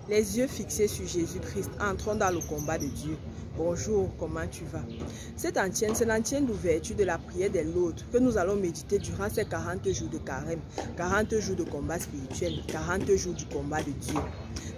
Les yeux fixés sur Jésus-Christ, entrons dans le combat de Dieu. Bonjour, comment tu vas? Cette antienne, c'est l'antienne d'ouverture de la prière des l'autre que nous allons méditer durant ces 40 jours de carême, 40 jours de combat spirituel, 40 jours du combat de Dieu.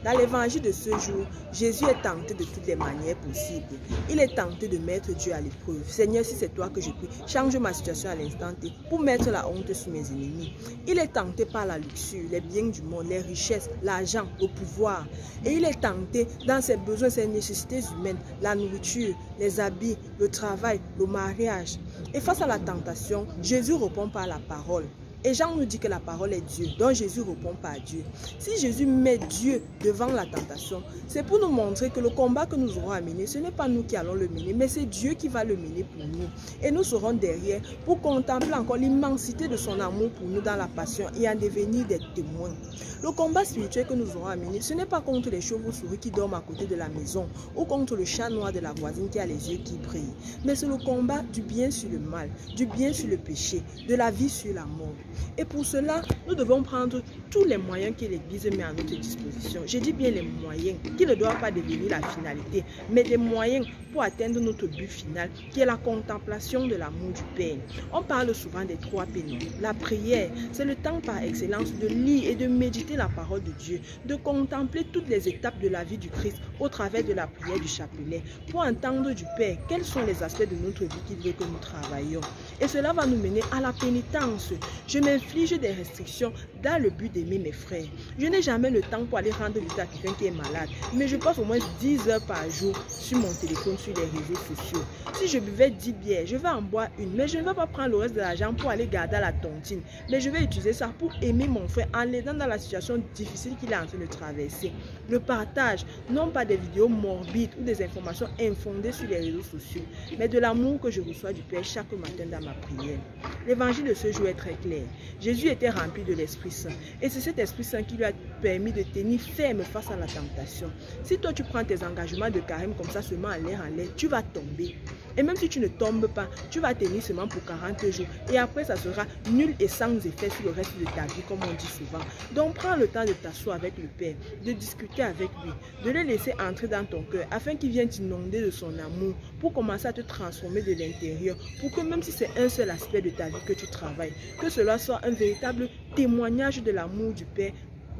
Dans l'évangile de ce jour, Jésus est tenté de toutes les manières possibles. Il est tenté de mettre Dieu à l'épreuve. Seigneur, si c'est toi que je prie, change ma situation à l'instant T pour mettre la honte sur mes ennemis. Il est tenté par la luxure, les biens du monde, les richesses, l'argent, le pouvoir. Et il est tenté dans ses besoins, ses nécessités humaines, la nourriture, les habits, le travail, le mariage. Et face à la tentation, Jésus répond par la parole. Et Jean nous dit que la parole est Dieu, donc Jésus répond par Dieu. Si Jésus met Dieu devant la tentation, c'est pour nous montrer que le combat que nous aurons à mener, ce n'est pas nous qui allons le mener, mais c'est Dieu qui va le mener pour nous. Et nous serons derrière pour contempler encore l'immensité de son amour pour nous dans la passion et en devenir des témoins. Le combat spirituel que nous aurons à mener, ce n'est pas contre les chauves-souris qui dorment à côté de la maison ou contre le chat noir de la voisine qui a les yeux qui brillent, mais c'est le combat du bien sur le mal, du bien sur le péché, de la vie sur la mort. Et pour cela, nous devons prendre tous les moyens que l'Église met à notre disposition. Je dis bien les moyens, qui ne doivent pas devenir la finalité, mais des moyens pour atteindre notre but final, qui est la contemplation de l'amour du Père. On parle souvent des 3 P. La prière, c'est le temps par excellence de lire et de méditer la parole de Dieu, de contempler toutes les étapes de la vie du Christ au travers de la prière du chapelet, pour entendre du Père quels sont les aspects de notre vie qu'il veut que nous travaillions. Et cela va nous mener à la pénitence. Je m'inflige des restrictions dans le but d'aimer mes frères. Je n'ai jamais le temps pour aller rendre visite à quelqu'un qui est malade, mais je passe au moins 10 heures par jour sur mon téléphone, sur les réseaux sociaux. Si je buvais 10 bières, je vais en boire une, mais je ne vais pas prendre le reste de l'argent pour aller garder à la tontine. Mais je vais utiliser ça pour aimer mon frère en l'aidant dans la situation difficile qu'il est en train de traverser. Le partage, non pas des vidéos morbides ou des informations infondées sur les réseaux sociaux, mais de l'amour que je reçois du Père chaque matin dans ma prière. L'évangile de ce jour est très clair. Jésus était rempli de l'Esprit Saint. Et c'est cet Esprit Saint qui lui a permis de tenir ferme face à la tentation. Si toi tu prends tes engagements de carême comme ça seulement en l'air, tu vas tomber. Et même si tu ne tombes pas, tu vas tenir seulement pour 40 jours. Et après, ça sera nul et sans effet sur le reste de ta vie, comme on dit souvent. Donc, prends le temps de t'asseoir avec le Père, de discuter avec lui, de le laisser entrer dans ton cœur, afin qu'il vienne t'inonder de son amour, pour commencer à te transformer de l'intérieur, pour que même si c'est un seul aspect de ta vie que tu travailles, que cela soit un véritable témoignage de l'amour du Père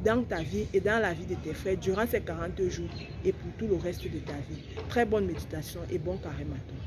dans ta vie et dans la vie de tes frères durant ces 40 jours et pour tout le reste de ta vie. Très bonne méditation et bon carême à toi.